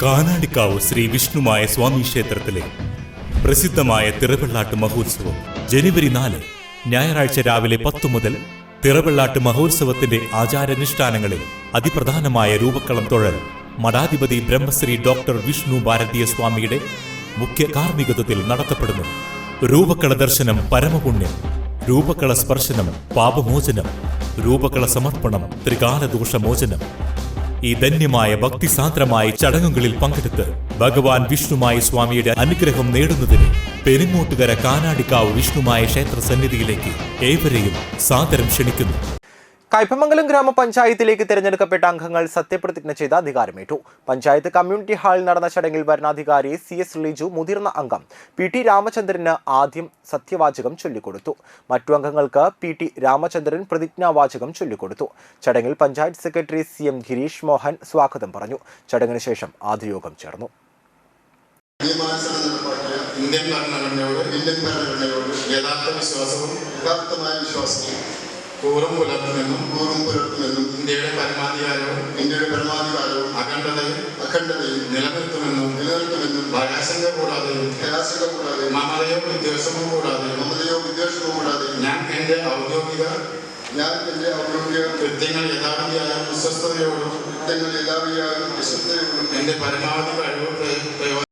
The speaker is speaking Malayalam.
കാനാടിക്കാവ് ശ്രീ വിഷ്ണുമായ സ്വാമി ക്ഷേത്രത്തിലെ പ്രസിദ്ധമായ തിറവെള്ളാട്ട് മഹോത്സവം ജനുവരി 4 ഞായറാഴ്ച രാവിലെ 10 മുതൽ തിറവെള്ളാട്ട് മഹോത്സവത്തിന്റെ ആചാരാനുഷ്ഠാനങ്ങളിൽ അതിപ്രധാനമായ രൂപക്കളം തൊഴൽ മഠാധിപതി ബ്രഹ്മശ്രീ ഡോക്ടർ വിഷ്ണു ഭാരതീയ സ്വാമിയുടെ മുഖ്യ കാർമ്മികത്വത്തിൽ നടത്തപ്പെടുന്നു. രൂപക്കള ദർശനം പരമപുണ്യം, രൂപക്കള സ്പർശനം പാപമോചനം, രൂപക്കള സമർപ്പണം ത്രികാലദോഷമോചനം. ഈ ധന്യമായ ഭക്തിസാന്ദ്രമായ ചടങ്ങുകളിൽ പങ്കെടുത്ത് ഭഗവാൻ വിഷ്ണുമായ സ്വാമിയുടെ അനുഗ്രഹം നേടുന്നതിന് പെരിങ്ങോട്ടുകര കാനാടിക്കാവ് വിഷ്ണുമായ ക്ഷേത്ര സന്നിധിയിലേക്ക് ഏവരെയും സാദരം ക്ഷണിക്കുന്നു. കയ്പമംഗലം ഗ്രാമപഞ്ചായത്തിലേക്ക് തിരഞ്ഞെടുക്കപ്പെട്ട അംഗങ്ങൾ സത്യപ്രതിജ്ഞ ചെയ്ത് അധികാരമേറ്റു. പഞ്ചായത്ത് കമ്മ്യൂണിറ്റി ഹാളിൽ നടന്ന ചടങ്ങിൽ ഭരണാധികാരി CS ലിജു, മുതിർന്ന അംഗം PT രാമചന്ദ്രന് ആദ്യം സത്യവാചകം ചൊല്ലിക്കൊടുത്തു. മറ്റു അംഗങ്ങൾക്ക് PT രാമചന്ദ്രൻ പ്രതിജ്ഞാവാചകം ചൊല്ലിക്കൊടുത്തു. ചടങ്ങിൽ പഞ്ചായത്ത് സെക്രട്ടറി CM ഗിരീഷ് മോഹൻ സ്വാഗതം പറഞ്ഞു. ചടങ്ങിന് ശേഷം ആദ്യ യോഗം ചേർന്നു. ഇന്ത്യൻ ഭരണഘടനയോട് യഥാർത്ഥമായ വിശ്വാസവും കൂറും പുലർത്തുമെന്നും ഇന്ത്യയുടെ പരമാധികാരവും അഖണ്ഡതയും നിലനിർത്തുമെന്നും ഭയാശങ്ക കൂടാതെ മമതയോ വിദ്വേഷമോ കൂടാതെ ഞാൻ എന്റെ ഔദ്യോഗിക കൃത്യങ്ങൾ യഥാവിധിയായ വിശ്വസ്തയോടും എന്റെ പരമാവധി കഴിവ്